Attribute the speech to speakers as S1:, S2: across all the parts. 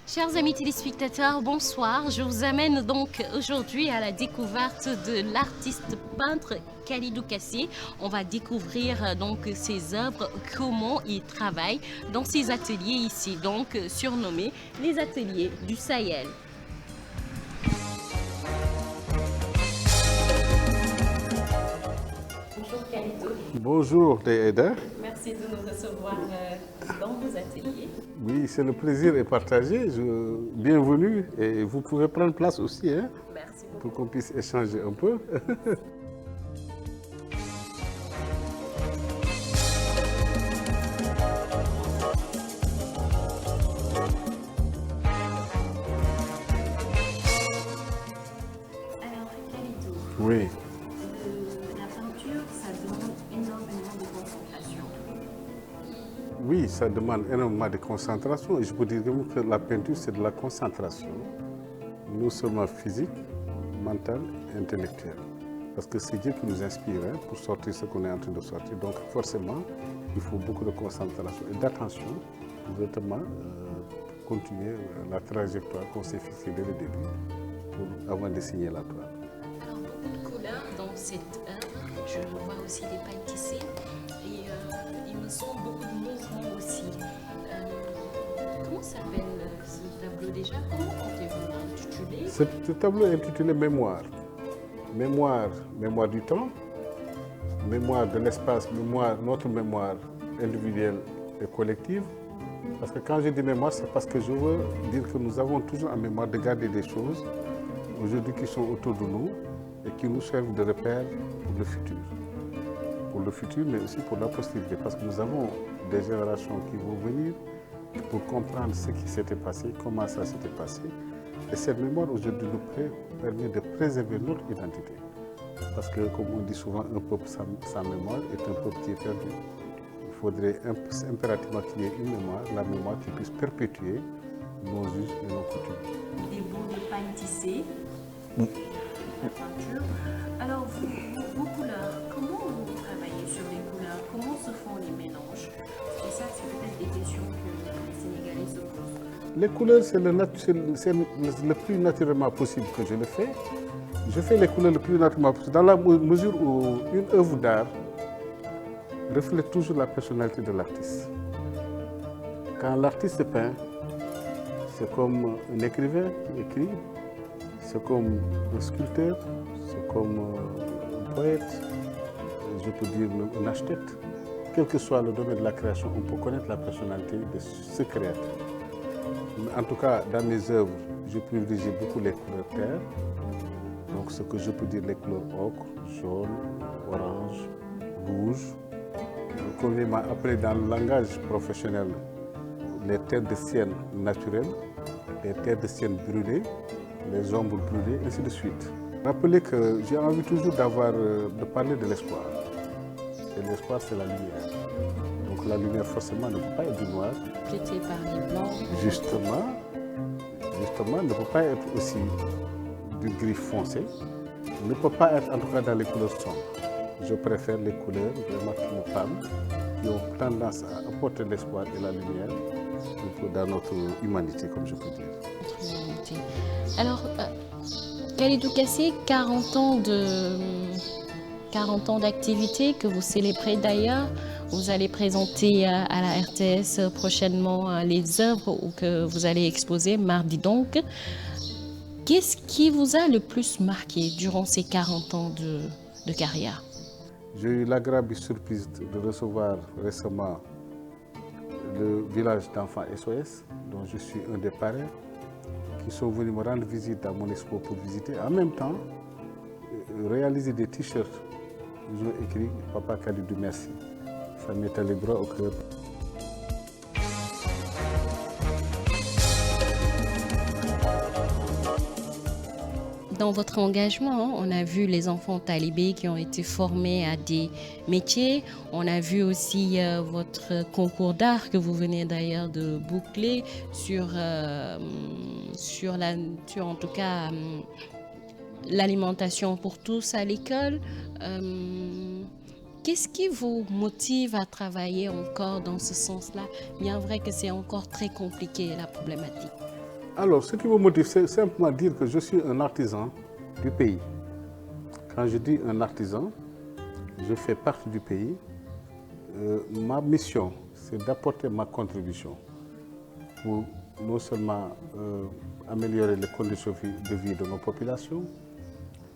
S1: Chers amis téléspectateurs, bonsoir. Je vous amène donc aujourd'hui à la découverte de l'artiste peintre Khalidou Kassé. On va découvrir donc ses œuvres, comment il travaille dans ses ateliers ici, donc surnommés les ateliers du Sahel. Bonjour Khalidou.
S2: Bonjour Eda.
S1: Merci de nous recevoir dans vos ateliers.
S2: Oui, c'est le plaisir est partagé. Bienvenue et vous pouvez prendre place aussi
S1: Merci beaucoup.
S2: pour qu'on puisse échanger un peu.
S1: Alors Khalidou,
S2: Oui,
S1: la peinture, ça demande énormément de concentration.
S2: oui, ça demande énormément de concentration et je peux dire que la peinture c'est de la concentration, non seulement physique, mentale, intellectuelle. Parce que c'est Dieu qui nous inspire pour sortir ce qu'on est en train de sortir. Donc forcément, il faut beaucoup de concentration et d'attention pour vraiment continuer la trajectoire qu'on s'est fixée dès le début avant de signer la toile.
S1: Alors beaucoup de couleurs dans cette œuvre. Je vois aussi des pailles tissées et il me semble beaucoup de mouvements aussi. Comment s'appelle ce tableau déjà? Comment comptez-vous l'intituler?
S2: Ce tableau est intitulé Mémoire. Mémoire du temps, mémoire de l'espace, notre mémoire individuelle et collective. Parce que quand je dis mémoire, c'est parce que je veux dire que nous avons toujours en mémoire de garder des choses aujourd'hui qui sont autour de nous et qui nous servent de repère pour le futur. Pour le futur, mais aussi pour la postérité. Parce que nous avons des générations qui vont venir pour comprendre ce qui s'était passé, comment ça s'était passé. Et cette mémoire aujourd'hui nous permet de préserver notre identité. Parce que, comme on dit souvent, un peuple sans mémoire est un peuple qui est perdu. Il faudrait impérativement qu'il y ait une mémoire, la mémoire qui puisse perpétuer nos us et nos coutumes.
S1: Des bouts de paille tissée, la peinture. Alors vos couleurs, comment vous travaillez sur les couleurs? Comment se font les mélanges? Et ça, c'est peut-être des questions que les Sénégalais se posent.
S2: Les couleurs, c'est le plus naturellement possible que je le fais. Je fais les couleurs le plus naturellement possible, dans la mesure où une œuvre d'art reflète toujours la personnalité de l'artiste. Quand l'artiste peint, c'est comme un écrivain qui écrit, c'est comme un sculpteur, c'est comme un poète, je peux dire un architecte. Quel que soit le domaine de la création, on peut connaître la personnalité de ce créateur. En tout cas, dans mes œuvres, je privilégie beaucoup les couleurs terre. Donc, ce que je peux dire, les couleurs ocre, jaune, orange, rouge. Comme il m'a appelé dans le langage professionnel, les terres de sienne naturelles, les terres de sienne brûlées, les ombres brûlées, ainsi de suite. Rappelez que j'ai envie toujours de parler de l'espoir. Et l'espoir, c'est la lumière. Donc la lumière, forcément, ne peut pas être du noir.
S1: Complété par les blancs.
S2: Justement, ne peut pas être aussi du gris foncé. Ne peut pas être, en tout cas, dans les couleurs sombres. Je préfère les couleurs vraiment qui me parlent, qui ont tendance à apporter l'espoir et la lumière dans notre humanité, comme je peux dire.
S1: Notre humanité. Alors, Khalidou Kassé, 40 ans d'activité que vous célébrez d'ailleurs. Vous allez présenter à la RTS prochainement les œuvres que vous allez exposer mardi donc. Qu'est-ce qui vous a le plus marqué durant ces 40 ans de carrière?
S2: J'ai eu l'agréable surprise de recevoir récemment le village d'enfants SOS, dont je suis un des parrains, qui sont venus me rendre visite à mon expo pour visiter. En même temps, réaliser des t-shirts. Ils ont écrit « Papa Khalidou, merci ». Ça m'est allé droit au cœur.
S1: Dans votre engagement, on a vu les enfants talibés qui ont été formés à des métiers. On a vu aussi votre concours d'art que vous venez d'ailleurs de boucler sur en tout cas l'alimentation pour tous à l'école. Qu'est-ce qui vous motive à travailler encore dans ce sens-là? Bien vrai que c'est encore très compliqué la problématique.
S2: Alors, ce qui me motive, c'est simplement dire que je suis un artisan du pays. Quand je dis un artisan, je fais partie du pays. Ma mission, c'est d'apporter ma contribution pour non seulement améliorer les conditions de vie de nos populations,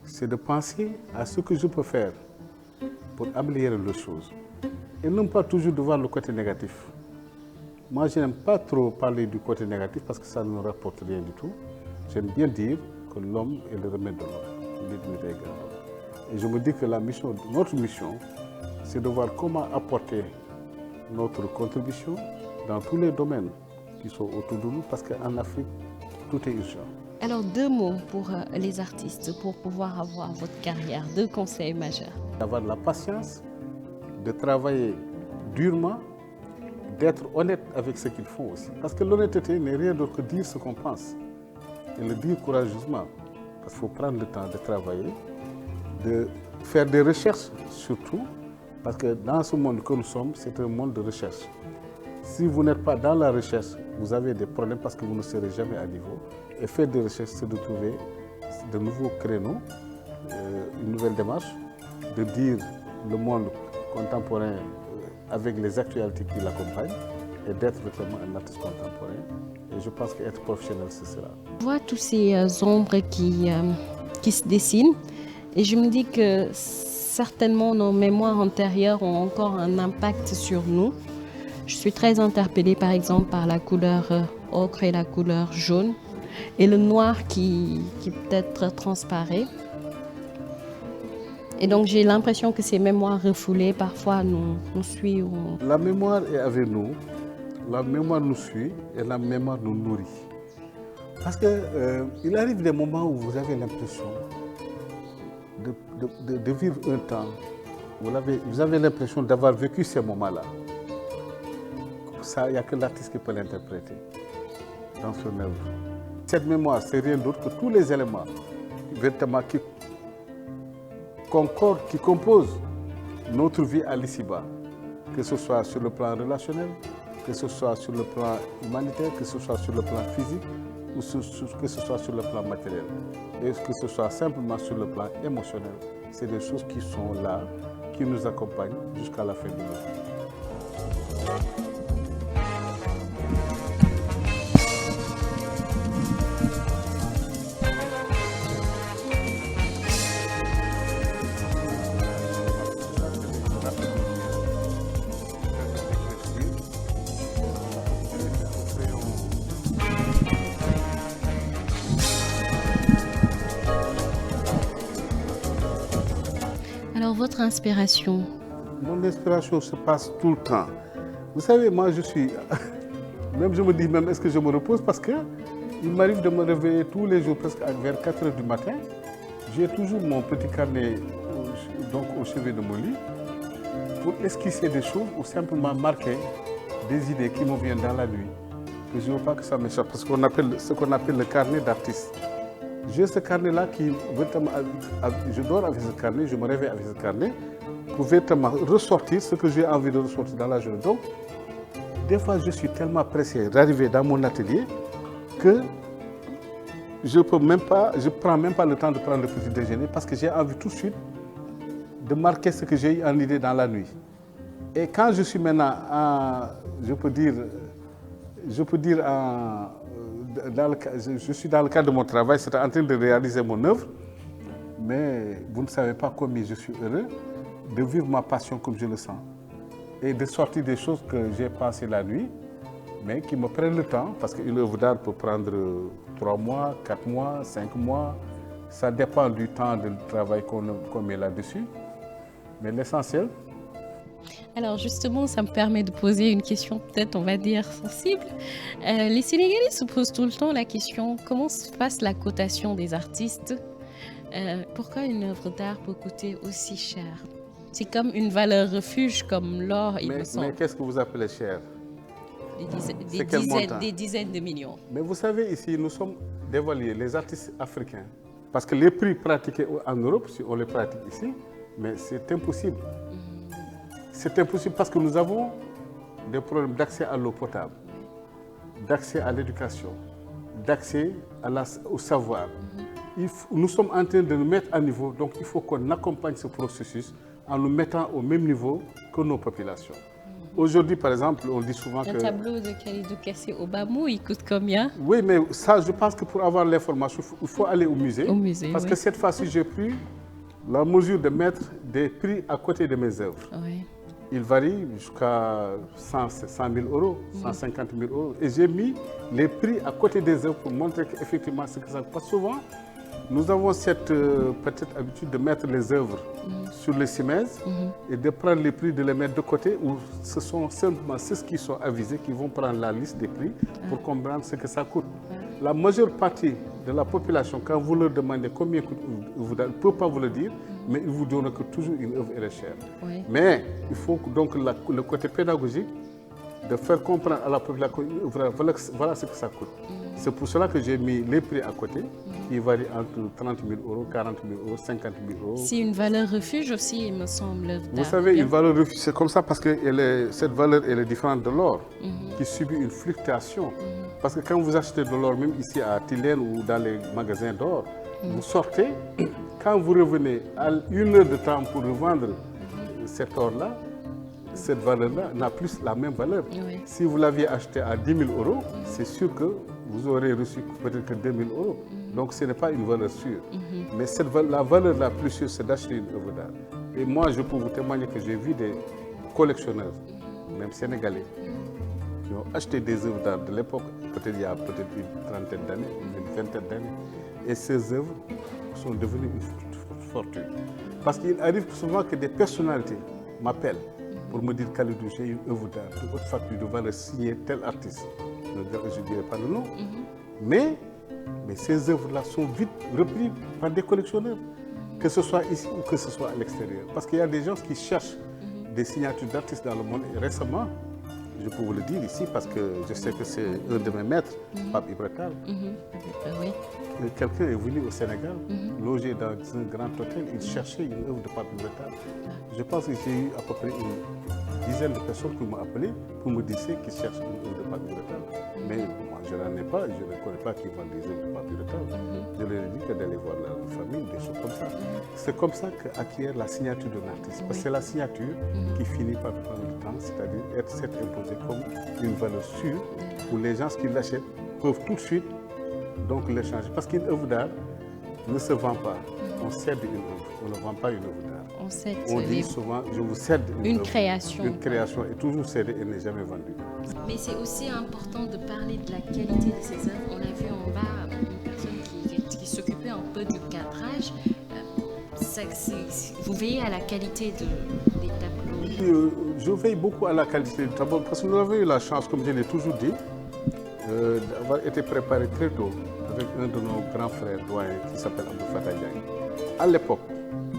S2: c'est de penser à ce que je peux faire pour améliorer les choses et non pas toujours de voir le côté négatif. Moi, je n'aime pas trop parler du côté négatif parce que ça ne rapporte rien du tout. J'aime bien dire que l'homme est le remède de l'homme. Et je me dis que notre mission, c'est de voir comment apporter notre contribution dans tous les domaines qui sont autour de nous parce qu'en Afrique, tout est urgent.
S1: Alors, 2 mots pour les artistes pour pouvoir avoir votre carrière, 2 conseils majeurs.
S2: D'avoir de la patience, de travailler durement, d'être honnête avec ce qu'ils font aussi. Parce que l'honnêteté n'est rien d'autre que dire ce qu'on pense et le dire courageusement. Parce qu'il faut prendre le temps de travailler, de faire des recherches surtout, parce que dans ce monde que nous sommes, c'est un monde de recherche. Si vous n'êtes pas dans la recherche, vous avez des problèmes parce que vous ne serez jamais à niveau. Et faire des recherches, c'est de trouver de nouveaux créneaux, une nouvelle démarche, de dire le monde contemporain avec les actualités qui l'accompagnent et d'être vraiment un artiste contemporain. Et je pense qu'être professionnel, c'est cela.
S1: Je vois tous ces ombres qui se dessinent et je me dis que certainement nos mémoires antérieures ont encore un impact sur nous. Je suis très interpellée par exemple par la couleur ocre et la couleur jaune et le noir qui peut-être transparaît. Et donc j'ai l'impression que ces mémoires refoulées parfois nous suivent.
S2: La mémoire est avec nous, la mémoire nous suit et la mémoire nous nourrit. Parce qu'il arrive des moments où vous avez l'impression de vivre un temps, vous avez l'impression d'avoir vécu ces moments-là. Ça, il n'y a que l'artiste qui peut l'interpréter dans son œuvre. Cette mémoire, c'est rien d'autre que tous les éléments véritablement qui concordent, qui composent notre vie à l'ici-bas, que ce soit sur le plan relationnel, que ce soit sur le plan humanitaire, que ce soit sur le plan physique ou que ce soit sur le plan matériel. Et que ce soit simplement sur le plan émotionnel, c'est des choses qui sont là, qui nous accompagnent jusqu'à la fin de notre vie.
S1: Alors, votre inspiration?
S2: Mon inspiration se passe tout le temps. Vous savez, moi, même je me dis, même est-ce que je me repose parce qu'il m'arrive de me réveiller tous les jours, presque vers 4 h du matin. J'ai toujours mon petit carnet donc, au chevet de mon lit pour esquisser des choses ou simplement marquer des idées qui me viennent dans la nuit. Que je ne veux pas que ça m'échappe, parce qu'on appelle ce qu'on appelle le carnet d'artiste. J'ai ce carnet-là qui, je dors avec ce carnet, je me réveille avec ce carnet pour véritablement ressortir ce que j'ai envie de ressortir dans la journée. Donc, des fois, je suis tellement pressé d'arriver dans mon atelier que je ne prends même pas le temps de prendre le petit déjeuner parce que j'ai envie tout de suite de marquer ce que j'ai eu en idée dans la nuit. Et quand je suis maintenant, je suis dans le cadre de mon travail, c'est en train de réaliser mon œuvre, mais vous ne savez pas combien je suis heureux de vivre ma passion comme je le sens et de sortir des choses que j'ai pensées la nuit, mais qui me prennent le temps, parce qu'une œuvre d'art peut prendre 3 mois, 4 mois, 5 mois, ça dépend du temps de travail qu'on met là-dessus, mais l'essentiel.
S1: Alors justement, ça me permet de poser une question peut-être, on va dire, sensible. Les Sénégalais se posent tout le temps la question, comment se passe la cotation des artistes? Pourquoi une œuvre d'art peut coûter aussi cher? C'est comme une valeur refuge, comme l'or, il me semble.
S2: Mais qu'est-ce que vous appelez cher?
S1: Des dizaines de millions.
S2: Mais vous savez, ici, nous sommes dévalués, les artistes africains. Parce que les prix pratiqués en Europe, si on les pratique ici, mais c'est impossible. C'est impossible parce que nous avons des problèmes d'accès à l'eau potable, d'accès à l'éducation, d'accès au savoir. Nous sommes en train de nous mettre à niveau, donc il faut qu'on accompagne ce processus en nous mettant au même niveau que nos populations. Aujourd'hui, par exemple, on dit souvent que...
S1: Un tableau de Khalidou Kassé au Bamou, il coûte combien?
S2: Oui, mais ça, je pense que pour avoir l'information, il faut aller au musée.
S1: Au musée,
S2: parce
S1: oui.
S2: que cette fois-ci, j'ai pris la mesure de mettre des prix à côté de mes œuvres.
S1: Oui.
S2: Il varie jusqu'à 100 000 euros, 150 000 euros. Et j'ai mis les prix à côté des œuvres pour montrer qu'effectivement, c'est que ça passe souvent. Nous avons cette peut-être habitude de mettre les œuvres sur les cimaises et de prendre les prix, de les mettre de côté, où ce sont simplement ceux qui sont avisés qui vont prendre la liste des prix pour comprendre ce que ça coûte. La majeure partie de la population, quand vous leur demandez combien coûte une œuvre d'art, ne peut pas vous le dire, mais ils vous diront que toujours une œuvre est chère.
S1: Oui.
S2: Mais il faut donc le côté pédagogique de faire comprendre à la population voilà ce que ça coûte. C'est pour cela que j'ai mis les prix à côté, qui varient entre 30 000 euros, 40 000 euros, 50 000 euros.
S1: C'est une valeur refuge aussi, il me semble.
S2: Vous savez, une valeur refuge, c'est comme ça parce que cette valeur elle est différente de l'or, qui subit une fluctuation. Parce que quand vous achetez de l'or, même ici à Tilène ou dans les magasins d'or, vous sortez, quand vous revenez à 1 heure de temps pour revendre cet or-là, cette valeur-là n'a plus la même valeur.
S1: Oui.
S2: Si vous l'aviez acheté à 10 000 euros, c'est sûr que vous aurez reçu peut-être que 2 000 euros. Donc ce n'est pas une valeur sûre. Mais la valeur la plus sûre, c'est d'acheter une œuvre d'art. Et moi, je peux vous témoigner que j'ai vu des collectionneurs, même sénégalais, qui ont acheté des œuvres d'art de l'époque, peut-être il y a une trentaine d'années, une vingtaine d'années. Et ces œuvres sont devenues une fortune. Parce qu'il arrive souvent que des personnalités m'appellent pour me dire Khalidou, j'ai une œuvre d'art de haute facture de valeur signée tel artiste. Je ne dirai pas le nom. Mais ces œuvres-là sont vite reprises par des collectionneurs, que ce soit ici ou que ce soit à l'extérieur. Parce qu'il y a des gens qui cherchent des signatures d'artistes dans le monde. Et récemment, je peux vous le dire ici, parce que je sais que c'est un de mes maîtres, Pape Ibra Tall.
S1: Oui.
S2: Quelqu'un est venu au Sénégal, logé dans un grand hôtel, il cherchait une œuvre de Pape Ibra Tall. Je pense que j'ai eu à peu près une dizaine de personnes qui m'ont appelé pour me dire qu'ils cherchent une œuvre de Pape Ibra Tall. Mais moi, je n'en ai pas, je ne connais pas qui vendent des œuvres de Pape Ibra Tall. Je leur ai dit que d'aller voir la famille, des choses comme ça. C'est comme ça qu'acquiert la signature d'un artiste. Parce que c'est la signature qui finit par prendre le temps, c'est-à-dire s'être imposée comme une valeur sûre, où les gens qui l'achètent peuvent tout de suite donc l'échanger. Parce qu'une œuvre d'art ne se vend pas. On cède une œuvre, on ne vend pas une œuvre d'art. On dit souvent, je vous cède une œuvre.
S1: Création.
S2: Une création est toujours cédée et n'est jamais vendue.
S1: Mais c'est aussi important de parler de la qualité de ces œuvres. On a vu en bas une personne qui s'occupait un peu du cadrage. Vous veillez à la qualité des tableaux?
S2: Je veille beaucoup à la qualité du tableau parce que nous avons eu la chance, comme je l'ai toujours dit, d'avoir été préparé très tôt avec un de nos grands frères doyens qui s'appelle Abdou Fatah Diagne. À l'époque,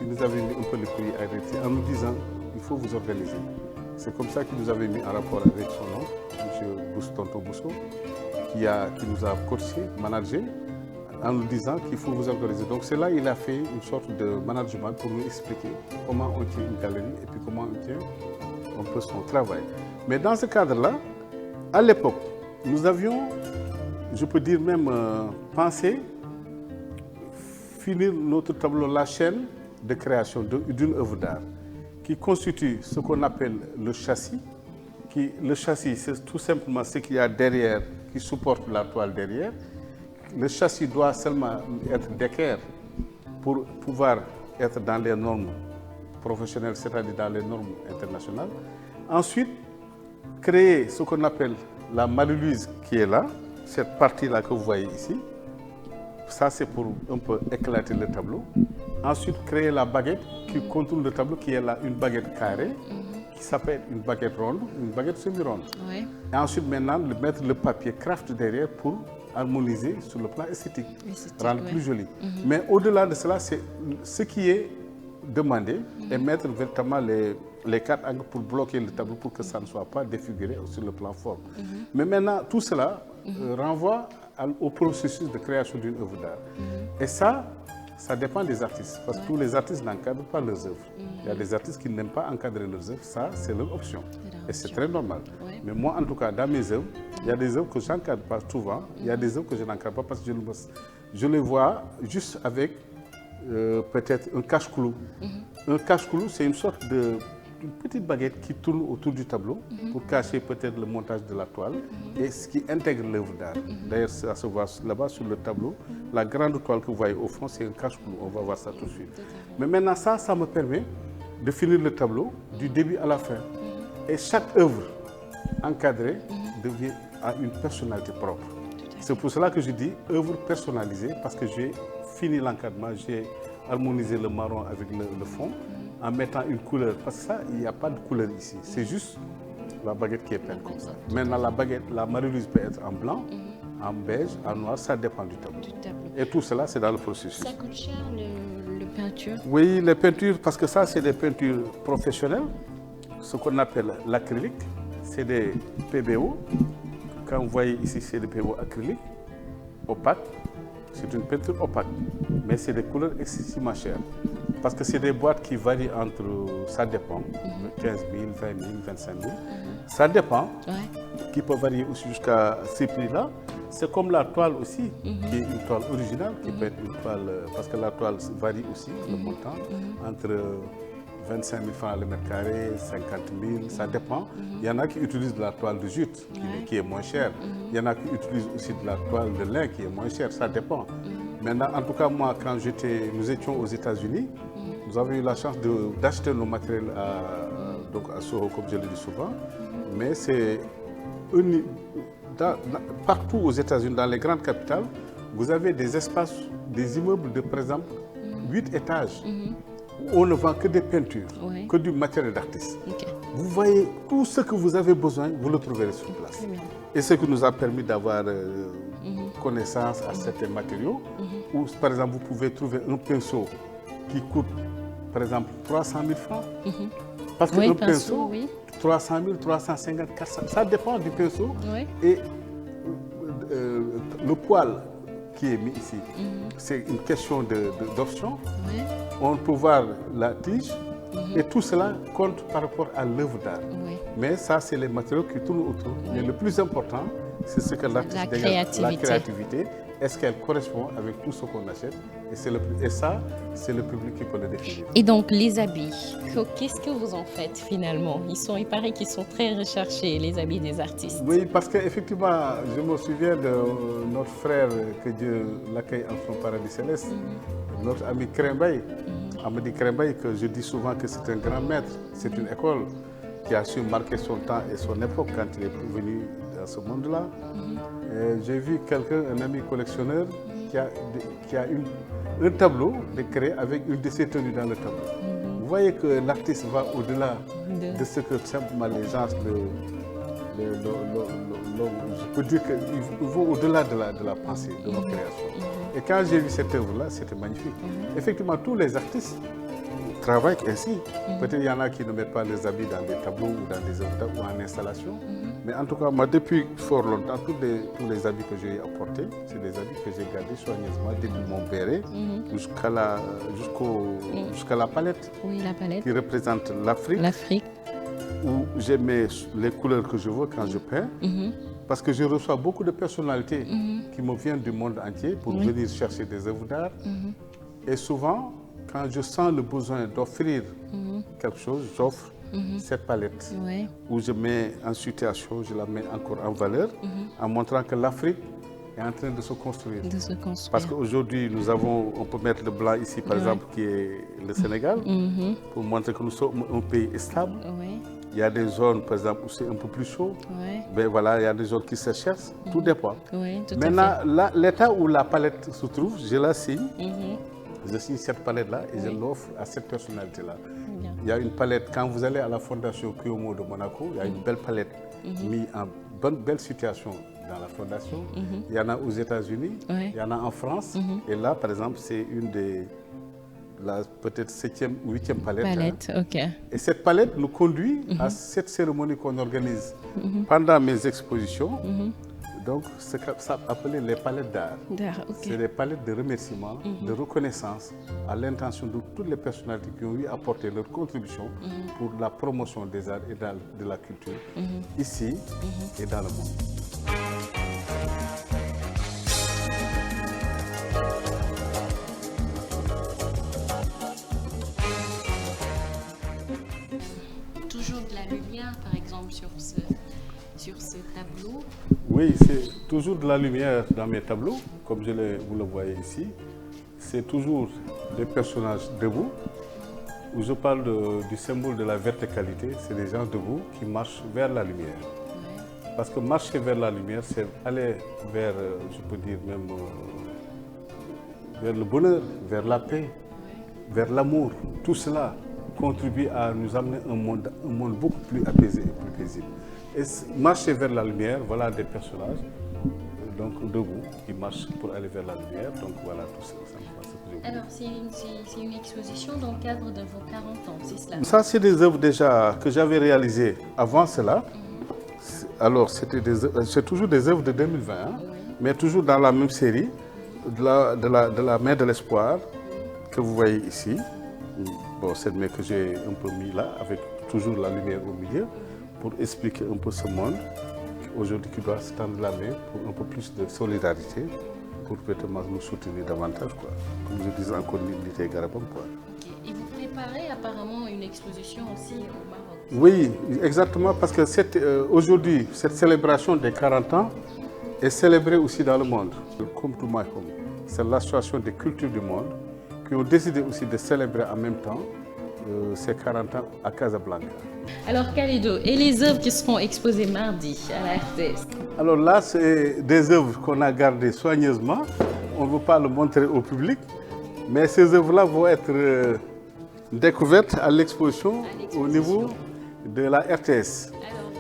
S2: il nous avait mis un peu le pays arrêté en nous disant il faut vous organiser. C'est comme ça qu'il nous avait mis en rapport avec son oncle, M. Tonton Bousso, qui nous a coaché, managé, en nous disant qu'il faut vous organiser. Donc c'est là qu'il a fait une sorte de management pour nous expliquer comment on tient une galerie et puis comment on tient un peu son travail. Mais dans ce cadre-là, à l'époque, nous avions, je peux dire même, pensé finir notre tableau, la chaîne de création d'une œuvre d'art, qui constitue ce qu'on appelle le châssis. Le châssis, c'est tout simplement ce qu'il y a derrière, qui supporte la toile derrière. Le châssis doit seulement être d'équerre pour pouvoir être dans les normes professionnelles, c'est-à-dire dans les normes internationales. Ensuite, créer ce qu'on appelle la maluluise qui est là, cette partie-là que vous voyez ici. Ça, c'est pour un peu éclater le tableau. Ensuite, créer la baguette qui contourne le tableau, qui est là une baguette carrée, qui s'appelle une baguette ronde, une baguette semi-ronde.
S1: Ouais.
S2: Et ensuite, maintenant, mettre le papier craft derrière pour harmoniser sur le plan esthétique, rendre plus joli. Mais au-delà de cela, c'est ce qui est demandé et mettre véritablement les 4 angles pour bloquer le tableau pour que ça ne soit pas défiguré sur le plan forme. Mais maintenant, tout cela renvoie au processus de création d'une œuvre d'art. Et ça dépend des artistes, parce que tous les artistes n'encadrent pas leurs œuvres. Il y a des artistes qui n'aiment pas encadrer leurs œuvres, ça c'est leur option. Et c'est très normal. Mais moi, en tout cas, dans mes œuvres, il y a des œuvres que je n'encadre pas souvent, il y a des œuvres que je n'encadre pas parce que je les vois juste avec peut-être un cache-clou. Un cache-clou, c'est une sorte de petite baguette qui tourne autour du tableau pour cacher peut-être le montage de la toile et ce qui intègre l'œuvre d'art. D'ailleurs, ça se voit là-bas sur le tableau. La grande toile que vous voyez au fond, c'est un cache-clou. On va voir ça tout de suite. Mais maintenant, ça me permet de finir le tableau du début à la fin. Et chaque œuvre encadrée a une personnalité propre. C'est pour cela que je dis œuvre personnalisée, parce que j'ai fini l'encadrement, j'ai harmonisé le marron avec le fond, en mettant une couleur. Parce que ça, il n'y a pas de couleur ici. C'est juste la baguette qui est peinte comme ça. Maintenant, la baguette, la marie-louise peut être en blanc, en beige, en noir, ça dépend du tableau. Et tout cela, c'est dans le processus.
S1: Ça coûte cher, le peinture?
S2: Oui, les peintures, parce que ça, c'est des peintures professionnelles, ce qu'on appelle l'acrylique. C'est des PBO. Quand vous voyez ici, c'est des PBO acryliques, opaques. C'est une peinture opaque, mais c'est des couleurs excessivement chères. Parce que c'est des boîtes qui varient entre, ça dépend, 15 000, 20 000, 25 000. Ça dépend, qui peut varier aussi jusqu'à ces prix-là. C'est comme la toile aussi, qui est une toile originale, qui peut être une toile, parce que la toile varie aussi, le montant, entre 25 000 francs le mètre carré, 50 000, ça dépend. Il y en a qui utilisent de la toile de jute, qui est moins chère. Il y en a qui utilisent aussi de la toile de lin, qui est moins chère, ça dépend. Maintenant, en tout cas, moi, quand nous étions aux États-Unis, nous avons eu la chance d'acheter nos matériels à Soho, comme je le dis souvent. Mais c'est partout aux États-Unis, dans les grandes capitales, vous avez des espaces, des immeubles de, par exemple, 8 étages. Où on ne vend que des peintures, que du matériel d'artiste. Vous voyez, tout ce que vous avez besoin, vous le trouverez sur place. Et ce qui nous a permis d'avoir connaissance à certains matériaux, où par exemple vous pouvez trouver un pinceau qui coûte par exemple 300 000 francs. Parce que le pinceau, 300 000, 350, 400, ça dépend du pinceau. Et le poil qui est mis ici, c'est une question d'option. On peut voir la tige et tout cela compte par rapport à l'œuvre d'art. Mais ça, c'est les matériaux qui tournent autour. Mais le plus important, c'est ce que l'artiste dégage, la créativité. Est-ce qu'elle correspond avec tout ce qu'on achète? Et ça, c'est le public qui peut le définir.
S1: Et donc, les habits, qu'est-ce que vous en faites finalement? Il paraît qu'ils sont très recherchés, les habits des artistes.
S2: Oui, parce qu'effectivement, je me souviens de notre frère, que Dieu l'accueille en son paradis céleste, notre ami Krembaï, Amadi Krembaï, que je dis souvent que c'est un grand maître, c'est une école qui a su marquer son temps et son époque quand il est venu dans ce monde-là. J'ai vu quelqu'un, un ami collectionneur, qui a un tableau décrété avec une de ses tenues dans le tableau. Vous voyez que l'artiste va au-delà de ce que simplement les gens, je peux dire qu'il va au-delà de la pensée, de nos créations. Et quand j'ai vu cette œuvre-là, c'était magnifique. Effectivement, tous les artistes travaillent ainsi. Peut-être qu'il y en a qui ne mettent pas les habits dans des tableaux ou dans des œuvres ou en installation. Mais en tout cas, moi, depuis fort longtemps, tous les habits que j'ai apportés, c'est des habits que j'ai gardés soigneusement depuis mon béret jusqu'à la palette.
S1: Oui, la palette.
S2: Qui représente l'Afrique.
S1: L'Afrique.
S2: Où j'ai mis les couleurs que je veux quand je peins. Parce que je reçois beaucoup de personnalités qui me viennent du monde entier pour venir chercher des œuvres d'art. Et souvent, quand je sens le besoin d'offrir quelque chose, j'offre cette palette où je mets en situation, je la mets encore en valeur en montrant que l'Afrique est en train de se construire. Parce qu'aujourd'hui, on peut mettre le blanc ici, par exemple, qui est le Sénégal, pour montrer que nous sommes un pays stable. Il y a des zones, par exemple, où c'est un peu plus chaud. Ben voilà, il y a des zones qui se cherchent. Tout dépend. Maintenant, l'état où la palette se trouve, je la signe. Je signe cette palette-là et je l'offre à cette personnalité-là. Il y a une palette, quand vous allez à la Fondation Cuomo de Monaco, il y a une belle palette mise en belle situation dans la fondation. Il y en a aux États-Unis, il y en a en France. Et là, par exemple, c'est une des, peut-être 7e ou 8e palette.
S1: Palette, ok.
S2: Et cette palette nous conduit à cette cérémonie qu'on organise pendant mes expositions. Donc, c'est ça appelé les palettes d'art. C'est des palettes de remerciements, de reconnaissance à l'intention de toutes les personnalités qui ont eu apporté leur contribution pour la promotion des arts et de la culture ici et dans le monde.
S1: Toujours de la lumière, par exemple, sur ce tableau.
S2: Oui, c'est toujours de la lumière dans mes tableaux, comme vous le voyez ici. C'est toujours des personnages debout, où je parle du symbole de la verticalité. C'est des gens debout qui marchent vers la lumière. Parce que marcher vers la lumière, c'est aller vers, je peux dire même, vers le bonheur, vers la paix, vers l'amour. Tout cela contribue à nous amener un monde beaucoup plus apaisé et plus paisible. Et marcher vers la lumière, voilà des personnages donc debout qui marchent pour aller vers la lumière. Donc voilà tout ça.
S1: Alors c'est une exposition dans le cadre de vos 40 ans, c'est cela?
S2: Ça, c'est des œuvres déjà que j'avais réalisées avant cela. Alors c'est toujours des œuvres de 2020, mais toujours dans la même série, de la main de l'espoir que vous voyez ici. Bon, cette main que j'ai un peu mis là, avec toujours la lumière au milieu, pour expliquer un peu ce monde aujourd'hui qui doit se tendre la main pour un peu plus de solidarité, pour peut-être nous soutenir davantage, quoi. Comme je disais encore, l'unité Garabam, quoi.
S1: Et vous préparez apparemment une exposition aussi au Maroc?
S2: Oui, exactement, parce que aujourd'hui, cette célébration des 40 ans est célébrée aussi dans le monde. Comme to my home, c'est l'association des cultures du monde qui ont décidé aussi de célébrer en même temps ces 40 ans à Casablanca.
S1: Alors Kalidou, et les œuvres qui seront exposées mardi à la RTS?
S2: Alors là, c'est des œuvres qu'on a gardées soigneusement. On ne veut pas le montrer au public, mais ces œuvres-là vont être découvertes à l'exposition au niveau de la RTS.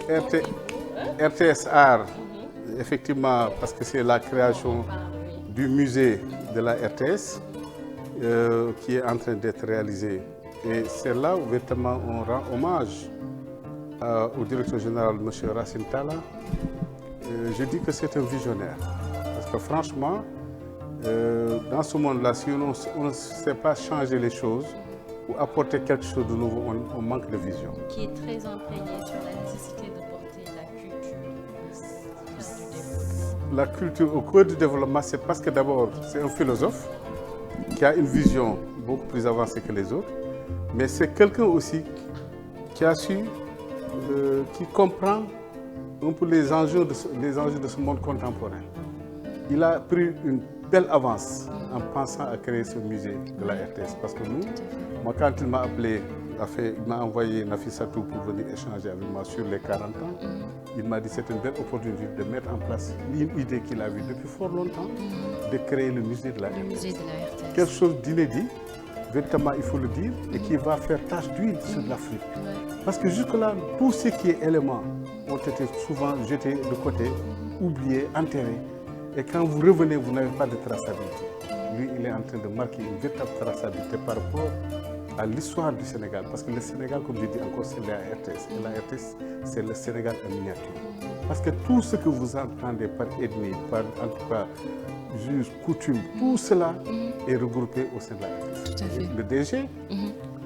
S1: Alors,
S2: RTS Art, effectivement, parce que c'est la création du musée de la RTS qui est en train d'être réalisée. Et c'est là où véritablement on rend hommage au directeur général, M. Racine Talla. Je dis que c'est un visionnaire. Parce que franchement, dans ce monde-là, si on ne sait pas changer les choses ou apporter quelque chose de nouveau, on manque de vision.
S1: Qui est très imprégné sur la nécessité de porter la culture.
S2: La culture au cœur du développement, c'est parce que d'abord, c'est un philosophe qui a une vision beaucoup plus avancée que les autres. Mais c'est quelqu'un aussi qui a su, qui comprend un peu les enjeux de ce monde contemporain. Il a pris une belle avance en pensant à créer ce musée de la RTS. Parce que moi quand il m'a appelé, il m'a envoyé Nafissatou pour venir échanger avec moi sur les 40 ans, il m'a dit que c'est une belle opportunité de mettre en place une idée qu'il a vue depuis fort longtemps, de créer le musée de la RTS. Quelque chose d'inédit, véritablement il faut le dire, et qui va faire tache d'huile sur l'Afrique. Parce que jusque-là, tout ce qui est éléments ont été souvent jetés de côté, oubliés, enterrés. Et quand vous revenez, vous n'avez pas de traçabilité. Lui, il est en train de marquer une véritable traçabilité par rapport à l'histoire du Sénégal. Parce que le Sénégal, comme je dis encore, c'est la RTS. Et la RTS, c'est le Sénégal en miniature. Parce que tout ce que vous entendez par ethnie, par en tout cas, juge, coutume, tout cela est regroupé au sein de la RTS.
S1: Tout à fait.
S2: Le DG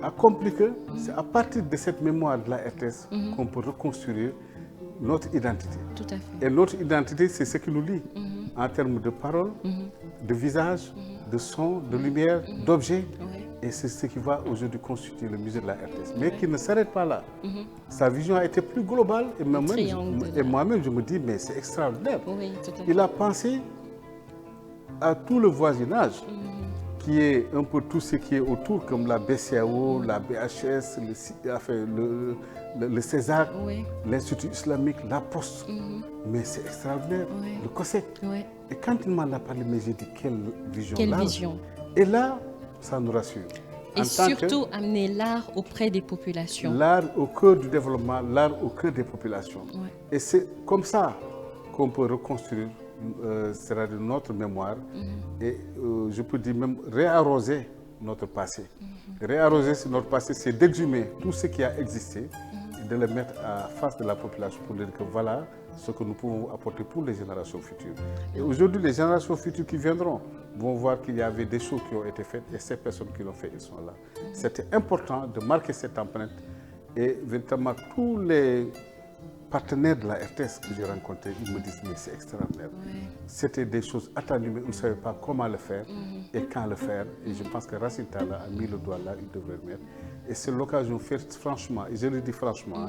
S2: a compris que c'est à partir de cette mémoire de la RTS qu'on peut reconstruire notre identité.
S1: Tout à fait.
S2: Et notre identité, c'est ce qui nous lie en termes de paroles, de visage, de son, de lumière, d'objets. Et c'est ce qui va aujourd'hui constituer le musée de la RTS. Mais qui ne s'arrête pas là. Sa vision a été plus globale. Et moi-même, je me dis, mais c'est extraordinaire.
S1: Oui, tout à fait.
S2: Il a pensé à tout le voisinage, qui est un peu tout ce qui est autour, comme la BCAO, la BHS, le CESAC, l'Institut islamique, la Poste. Mais c'est extraordinaire, le COSEC. Et quand il m'en a parlé, mais j'ai dit, quelle vision.
S1: Quelle vision.
S2: Et là, ça nous rassure.
S1: Et surtout, amener l'art auprès des populations.
S2: L'art au cœur du développement, l'art au cœur des populations. Et c'est comme ça qu'on peut reconstruire, c'est-à-dire notre mémoire, et je peux dire même réarroser notre passé. Réarroser notre passé, c'est d'exhumer tout ce qui a existé et de le mettre à face de la population pour dire que voilà ce que nous pouvons apporter pour les générations futures. Et aujourd'hui, les générations futures qui viendront vont voir qu'il y avait des choses qui ont été faites et ces personnes qui l'ont fait, ils sont là. C'était important de marquer cette empreinte et véritablement tous les partenaires de la RTS que j'ai rencontrés, ils me disent mais c'est extraordinaire. C'était des choses attendues, mais on ne savait pas comment le faire et quand le faire. Et je pense que Racine Talla a mis le doigt là, il devrait le mettre. Et c'est l'occasion de faire franchement, et je le dis franchement,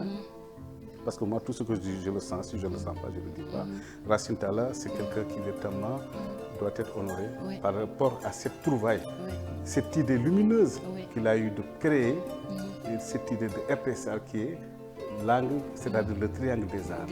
S2: parce que moi tout ce que je dis, je le sens, si je ne le sens pas, je ne le dis pas. Racine Talla, c'est quelqu'un qui véritablement doit être honoré par rapport à cette trouvaille, cette idée lumineuse qu'il a eu de créer, et cette idée de RTSR qui est l'angle, c'est-à-dire le triangle des arts.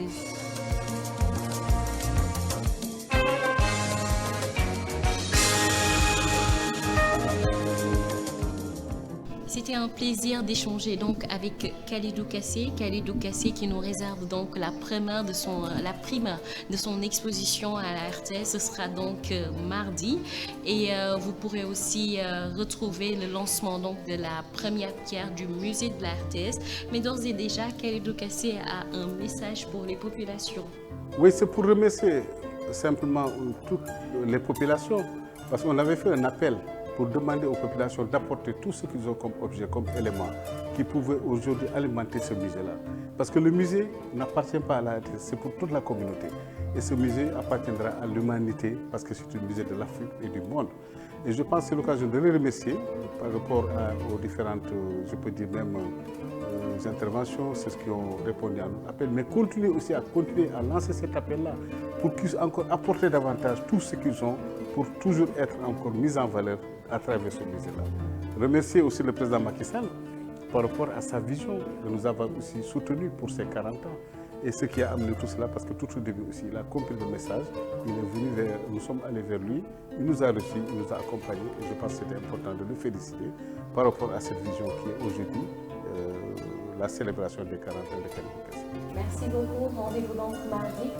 S1: C'était un plaisir d'échanger donc avec Khalidou Kassé. Khalidou Kassé qui nous réserve donc la primeur de son exposition à la RTS. Ce sera donc mardi. Et vous pourrez aussi retrouver le lancement donc de la première pierre du musée de la RTS. Mais d'ores et déjà, Khalidou Kassé a un message pour les populations.
S2: Oui, c'est pour remercier simplement toutes les populations. Parce qu'on avait fait un appel pour demander aux populations d'apporter tout ce qu'ils ont comme objet, comme élément, qui pouvait aujourd'hui alimenter ce musée-là. Parce que le musée n'appartient pas à la RTS, c'est pour toute la communauté. Et ce musée appartiendra à l'humanité, parce que c'est un musée de l'Afrique et du monde. Et je pense que c'est l'occasion de les remercier par rapport aux différentes, je peux dire même, interventions, c'est ce qui ont répondu à notre appel, mais continuer aussi à lancer cet appel-là pour qu'ils puissent encore apporter davantage tout ce qu'ils ont pour toujours être encore mis en valeur à travers ce musée-là. Remercier aussi le président Macky Sall par rapport à sa vision de nous avoir aussi soutenus pour ses 40 ans. Et ce qui a amené tout cela, parce que tout au début aussi, il a compris le message, il est venu nous sommes allés vers lui, il nous a reçus, il nous a accompagnés, et je pense que c'était important de le féliciter par rapport à cette vision qui est aujourd'hui la célébration des 40 ans de Khalidou Kassé.
S1: Merci beaucoup, rendez-vous donc mardi.